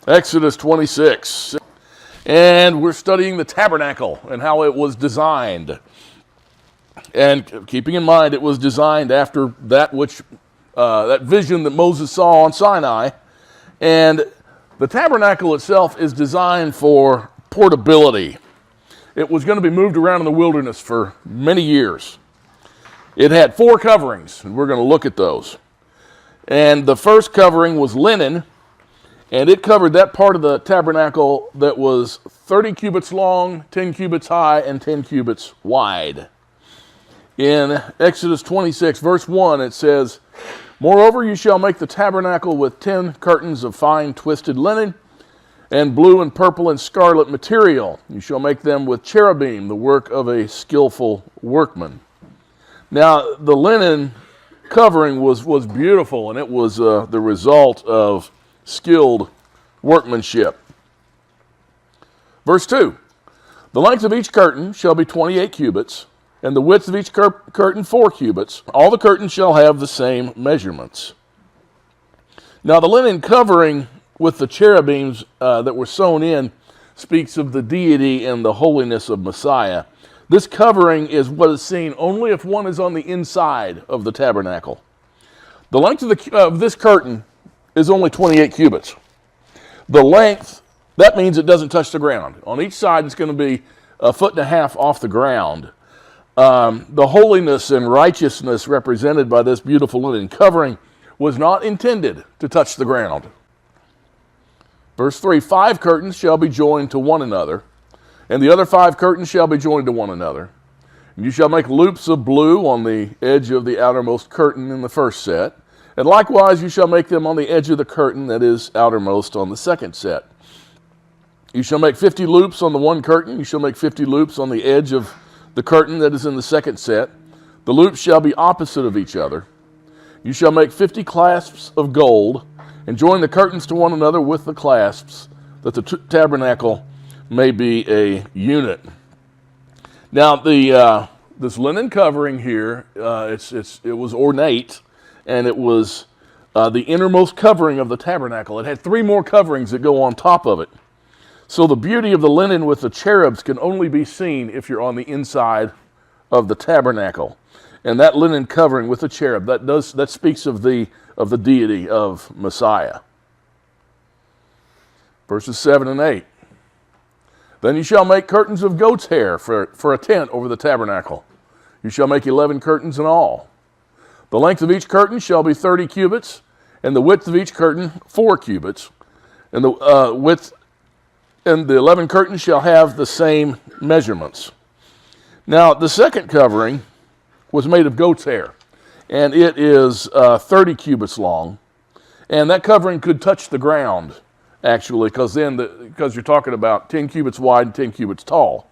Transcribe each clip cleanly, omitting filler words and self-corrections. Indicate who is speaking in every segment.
Speaker 1: Exodus 26. And we're studying the tabernacle and how it was designed. And keeping in mind, it was designed after that vision that Moses saw on Sinai. And the tabernacle itself is designed for portability. It was going to be moved around in the wilderness for many years. It had 4 coverings, and we're going to look at those. And the first covering was linen, and it covered that part of the tabernacle that was 30 cubits long, 10 cubits high, and 10 cubits wide. In Exodus 26, verse 1, it says, "Moreover, you shall make the tabernacle with 10 curtains of fine twisted linen, and blue and purple and scarlet material. You shall make them with cherubim, the work of a skillful workman." Now, the linen covering was beautiful, and it was the result of skilled workmanship. Verse 2, "The length of each curtain shall be 28 cubits, and the width of each curtain 4 cubits. All the curtains shall have the same measurements." Now, the linen covering with the cherubims that were sewn in speaks of the deity and the holiness of Messiah. This covering is what is seen only if one is on the inside of the tabernacle. The length of this curtain is only 28 cubits. The length, that means it doesn't touch the ground. On each side, it's going to be 1.5 feet off the ground. The holiness and righteousness represented by this beautiful linen covering was not intended to touch the ground. Verse 3, 5 curtains shall be joined to one another, and the other 5 curtains shall be joined to one another. And you shall make loops of blue on the edge of the outermost curtain in the first set, and likewise you shall make them on the edge of the curtain that is outermost on the second set. You shall make 50 loops on the one curtain. You shall make 50 loops on the edge of the curtain that is in the second set. The loops shall be opposite of each other. You shall make 50 clasps of gold, and join the curtains to one another with the clasps, that the tabernacle may be a unit. Now, this linen covering here, it was ornate, and it was the innermost covering of the tabernacle. It had 3 more coverings that go on top of it. So the beauty of the linen with the cherubs can only be seen if you're on the inside of the tabernacle. And that linen covering with the cherub, that speaks of the deity of Messiah. Verses 7 and 8. "Then you shall make curtains of goat's hair for a tent over the tabernacle. You shall make 11 curtains in all. The length of each curtain shall be 30 cubits, and the width of each curtain 4 cubits. And the 11 curtains shall have the same measurements." Now, the second covering was made of goat's hair, and it is 30 cubits long. And that covering could touch the ground, actually, because you're talking about 10 cubits wide and 10 cubits tall.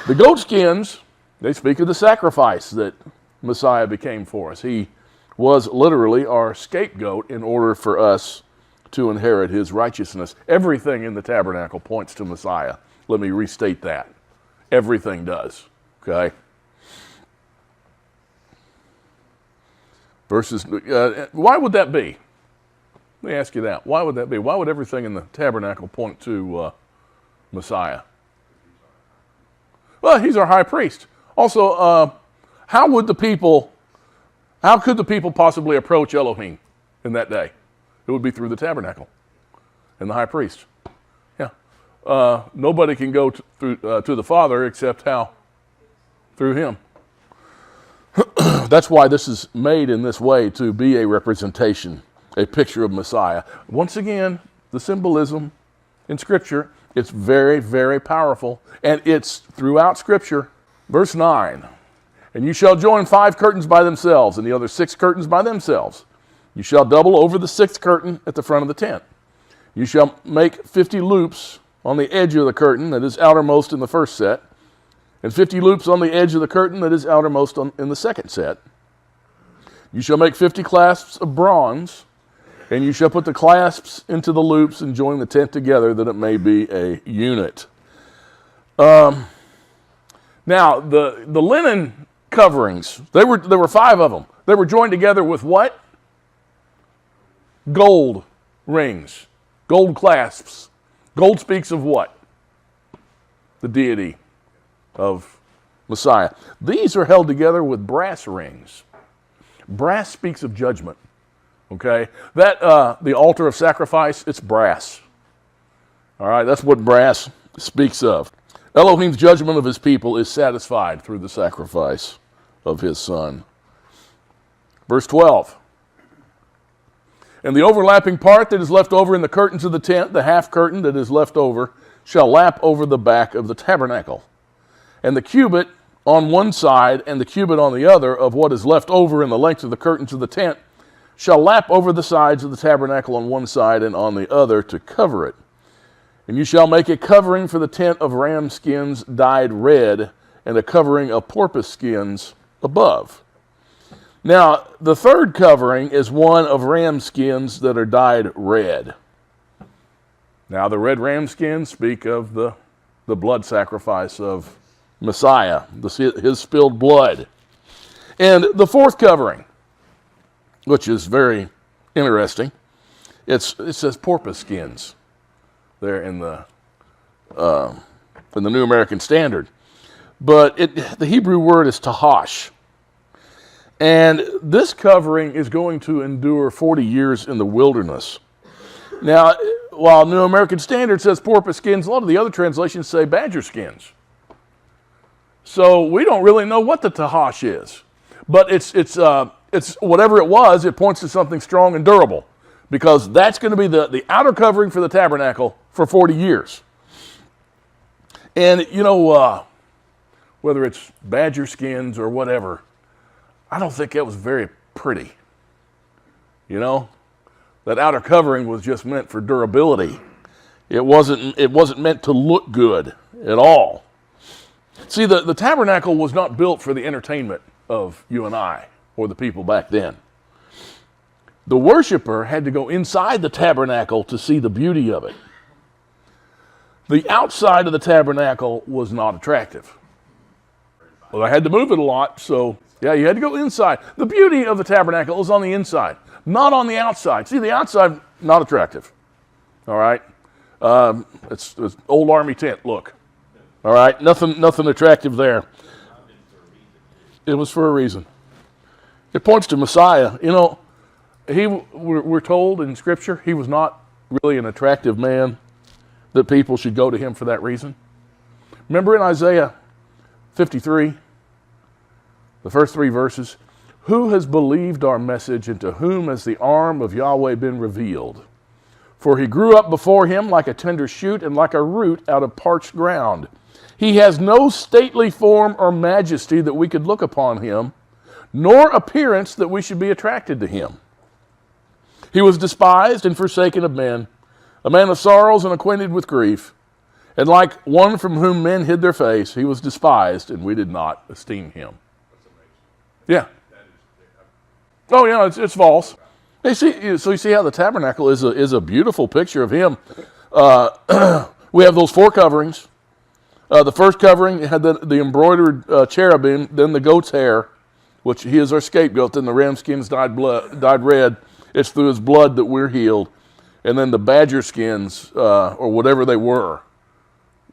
Speaker 1: The goat skins, they speak of the sacrifice that Messiah became for us. He was literally our scapegoat in order for us to inherit his righteousness. Everything in the tabernacle points to Messiah. Let me restate that. Everything does. Okay? Why would that be? Let me ask you that. Why would that be? Why would everything in the tabernacle point to Messiah? Well, he's our high priest. Also, how could the people possibly approach Elohim in that day? It would be through the tabernacle and the high priest. Yeah. Nobody can go to the Father except how? Through him. That's why this is made in this way, to be a representation, a picture of Messiah. Once again, the symbolism in Scripture, it's very, very powerful, and it's throughout Scripture. Verse 9, "And you shall join 5 curtains by themselves, and the other 6 curtains by themselves. You shall double over the 6th curtain at the front of the tent. You shall make 50 loops on the edge of the curtain that is outermost in the first set, and 50 loops on the edge of the curtain that is outermost in the second set. You shall make 50 clasps of bronze, and you shall put the clasps into the loops and join the tent together, that it may be a unit." Now, the linen coverings, there were 5 of them. They were joined together with what? Gold rings. Gold clasps. Gold speaks of what? The deity of Messiah. These are held together with brass rings. Brass speaks of judgment. Okay? That, the altar of sacrifice, it's brass. All right? That's what brass speaks of. Elohim's judgment of his people is satisfied through the sacrifice of his son. Verse 12. And the overlapping part that is left over in the curtains of the tent, the half curtain that is left over, shall lap over the back of the tabernacle. And the cubit on one side and the cubit on the other of what is left over in the length of the curtains of the tent shall lap over the sides of the tabernacle on one side and on the other to cover it. And you shall make a covering for the tent of ram skins dyed red, and a covering of porpoise skins above. Now, the third covering is one of ram skins that are dyed red. Now, the red ram skins speak of the blood sacrifice of Messiah, his spilled blood. And the fourth covering, which is very interesting, it says porpoise skins there in the New American Standard. But the Hebrew word is tahash. And this covering is going to endure 40 years in the wilderness. Now, while New American Standard says porpoise skins, a lot of the other translations say badger skins. So we don't really know what the tahash is. But it's whatever it was, it points to something strong and durable. Because that's going to be the outer covering for the tabernacle for 40 years. And, whether it's badger skins or whatever, I don't think that was very pretty. That outer covering was just meant for durability. It wasn't meant to look good at all. See, the tabernacle was not built for the entertainment of you and I or the people back then. The worshiper had to go inside the tabernacle to see the beauty of it. The outside of the tabernacle was not attractive. Well, I had to move it a lot, so yeah, you had to go inside. The beauty of the tabernacle is on the inside, not on the outside. See, the outside, not attractive. All right? It's old army tent look. All right? Nothing attractive there. It was for a reason. It points to Messiah. We're told in Scripture he was not really an attractive man, that people should go to him for that reason. Remember in Isaiah 53, the first 3 verses, who has believed our message, and to whom has the arm of Yahweh been revealed? For he grew up before him like a tender shoot and like a root out of parched ground. He has no stately form or majesty that we could look upon him, nor appearance that we should be attracted to him. He was despised and forsaken of men, a man of sorrows and acquainted with grief. And like one from whom men hid their face, he was despised, and we did not esteem him. Yeah. Oh, yeah, it's false. So you see how the tabernacle is a beautiful picture of him. We have those 4 coverings. The first covering had the embroidered cherubim, then the goat's hair, which he is our scapegoat, then the ram skins dyed red. It's through his blood that we're healed. And then the badger skins, or whatever they were,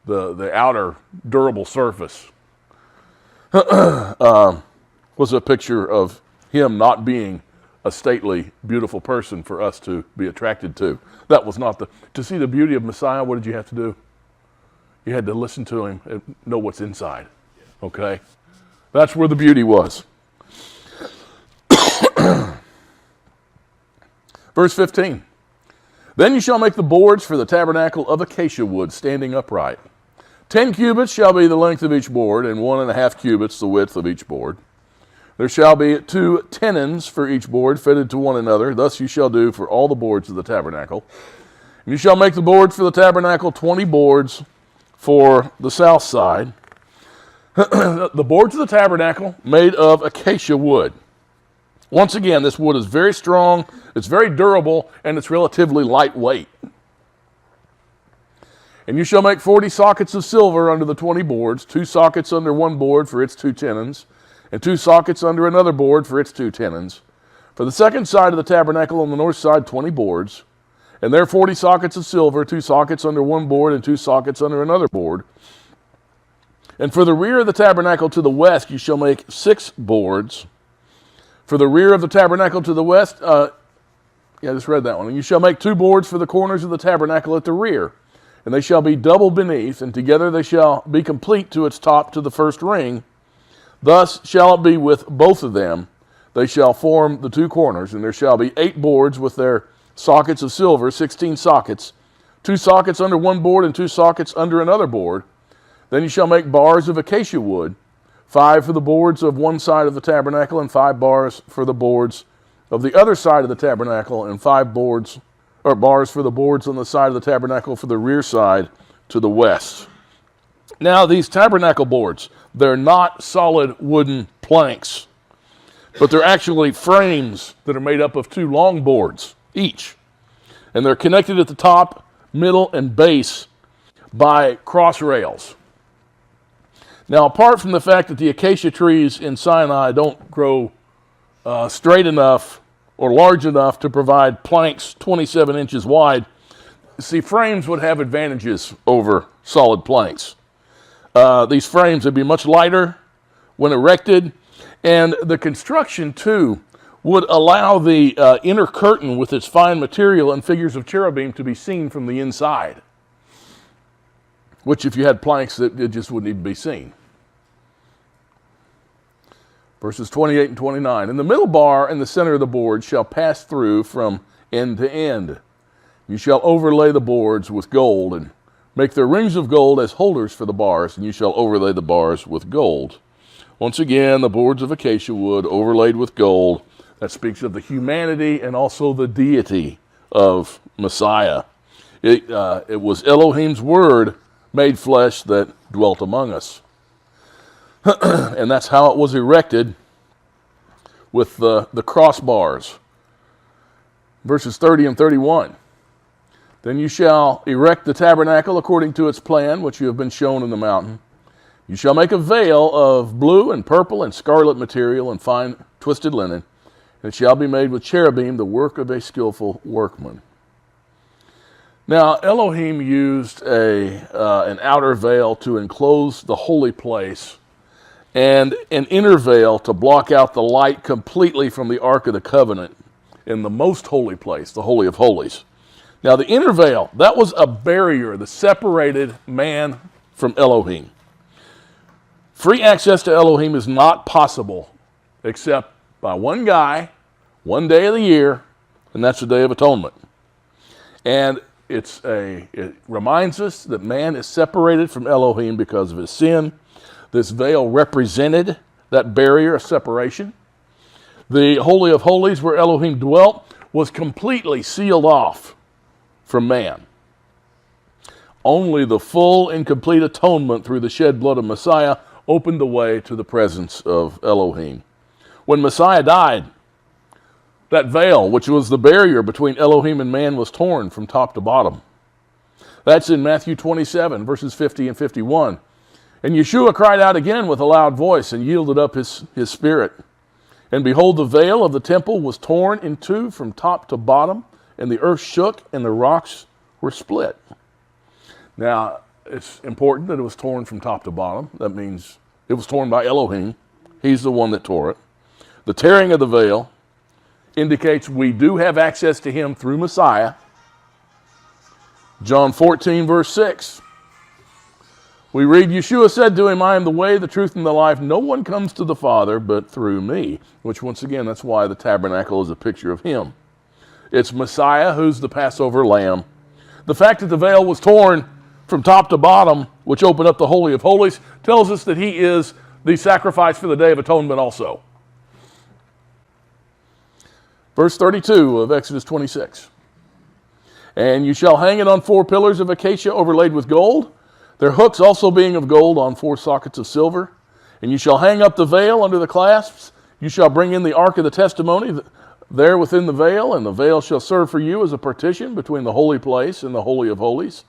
Speaker 1: the outer durable surface, was a picture of him not being a stately, beautiful person for us to be attracted to. That was not to see the beauty of Messiah, what did you have to do? You had to listen to him and know what's inside. Okay? That's where the beauty was. Verse 15. Then you shall make the boards for the tabernacle of acacia wood, standing upright. 10 cubits shall be the length of each board, and 1.5 cubits the width of each board. There shall be 2 tenons for each board, fitted to one another. Thus you shall do for all the boards of the tabernacle. And you shall make the boards for the tabernacle 20 boards for the south side. The boards of the tabernacle made of acacia wood. Once again, this wood is very strong, it's very durable, and it's relatively lightweight. And you shall make 40 sockets of silver under the 20 boards, 2 sockets under one board for its 2 tenons, and 2 sockets under another board for its 2 tenons. For the second side of the tabernacle on the north side, 20 boards. And there are 40 sockets of silver, 2 sockets under one board and 2 sockets under another board. And for the rear of the tabernacle to the west, you shall make 6 boards. For the rear of the tabernacle to the west, I just read that one. And you shall make 2 boards for the corners of the tabernacle at the rear. And they shall be double beneath, and together they shall be complete to its top to the first ring. Thus shall it be with both of them. They shall form the 2 corners, and there shall be 8 boards with their sockets of silver, 16 sockets, 2 sockets under one board and 2 sockets under another board. Then you shall make bars of acacia wood, 5 for the boards of one side of the tabernacle, and 5 bars for the boards of the other side of the tabernacle, and 5 boards or bars for the boards on the side of the tabernacle for the rear side to the west. Now these tabernacle boards, they're not solid wooden planks, but they're actually frames that are made up of 2 long boards each. And they're connected at the top, middle, and base by cross rails. Now, apart from the fact that the acacia trees in Sinai don't grow straight enough or large enough to provide planks 27 inches wide, see, frames would have advantages over solid planks. These frames would be much lighter when erected, and the construction, too, would allow the inner curtain with its fine material and figures of cherubim to be seen from the inside, which if you had planks, it just wouldn't even be seen. Verses 28 and 29. And the middle bar in the center of the board shall pass through from end to end. You shall overlay the boards with gold, and make their rings of gold as holders for the bars, and you shall overlay the bars with gold. Once again, the boards of acacia wood overlaid with gold. That speaks of the humanity and also the deity of Messiah. It was Elohim's word made flesh that dwelt among us. And that's how it was erected with the crossbars. Verses 30 and 31. Then you shall erect the tabernacle according to its plan, which you have been shown in the mountain. You shall make a veil of blue and purple and scarlet material and fine twisted linen. And it shall be made with cherubim, the work of a skillful workman. Now, Elohim used an outer veil to enclose the holy place, and an inner veil to block out the light completely from the Ark of the Covenant in the most holy place, the Holy of Holies. Now, the inner veil, that was a barrier that separated man from Elohim. Free access to Elohim is not possible except by one guy, one day of the year, and that's the Day of Atonement. And it reminds us that man is separated from Elohim because of his sin. This veil represented that barrier of separation. The Holy of Holies, where Elohim dwelt, was completely sealed off from man. Only the full and complete atonement through the shed blood of Messiah opened the way to the presence of Elohim. When Messiah died, that veil, which was the barrier between Elohim and man, was torn from top to bottom. That's in Matthew 27, verses 50 and 51. And Yeshua cried out again with a loud voice and yielded up his spirit. And behold, the veil of the temple was torn in two from top to bottom, and the earth shook and the rocks were split. Now, it's important that it was torn from top to bottom. That means it was torn by Elohim. He's the one that tore it. The tearing of the veil indicates we do have access to him through Messiah. John 14, verse 6. We read, Yeshua said to him, I am the way, the truth, and the life. No one comes to the Father but through me. Which, once again, that's why the tabernacle is a picture of him. It's Messiah who's the Passover lamb. The fact that the veil was torn from top to bottom, which opened up the Holy of Holies, tells us that he is the sacrifice for the Day of Atonement also. Verse 32 of Exodus 26. And you shall hang it on 4 pillars of acacia overlaid with gold, their hooks also being of gold on 4 sockets of silver. And you shall hang up the veil under the clasps. You shall bring in the ark of the testimony there within the veil, and the veil shall serve for you as a partition between the holy place and the Holy of Holies.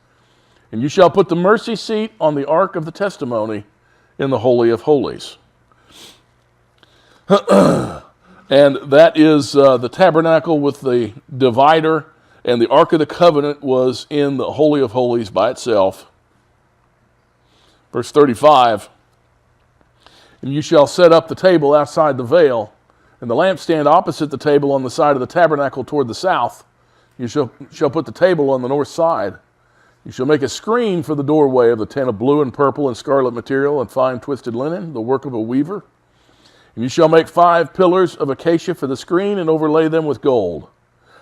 Speaker 1: And you shall put the mercy seat on the ark of the testimony in the Holy of Holies. And that is the tabernacle with the divider And the Ark of the Covenant was in the Holy of Holies by itself. Verse 35, and you shall set up the table outside the veil, and the lampstand opposite the table on the side of the tabernacle toward the south. You shall put the table on the north side. You shall make a screen for the doorway of the tent of blue and purple and scarlet material and fine twisted linen, the work of a weaver. And you shall make 5 pillars of acacia for the screen and overlay them with gold.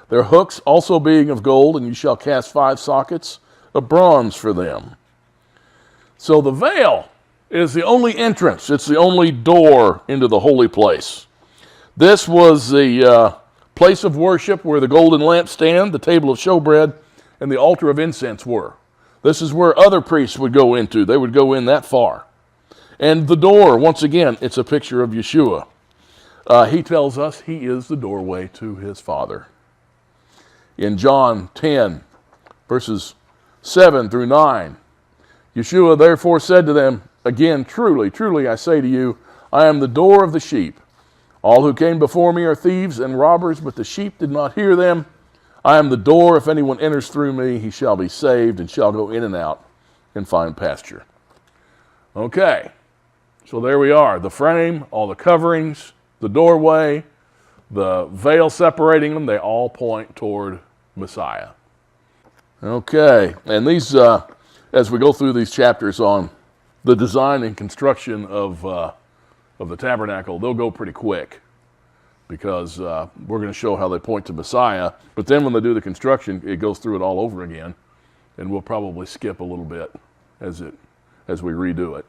Speaker 1: Their hooks also being of gold, and you shall cast 5 sockets of bronze for them. So the veil is the only entrance. It's the only door into the holy place. This was the place of worship where the golden lampstand, the table of showbread, and the altar of incense were. This is where other priests would go into. They would go in that far. And the door, once again, it's a picture of Yeshua. He tells us he is the doorway to his Father. In John 10, verses 7 through 9, Yeshua therefore said to them, again, truly, truly, I say to you, I am the door of the sheep. All who came before me are thieves and robbers, but the sheep did not hear them. I am the door. If anyone enters through me, he shall be saved and shall go in and out and find pasture. Okay, so there we are. The frame, all the coverings, the doorway, the veil separating them, they all point toward Messiah. Okay, and these, as we go through these chapters on the design and construction of the tabernacle, they'll go pretty quick because we're going to show how they point to Messiah. But then when they do the construction, it goes through it all over again, and we'll probably skip a little bit as we redo it.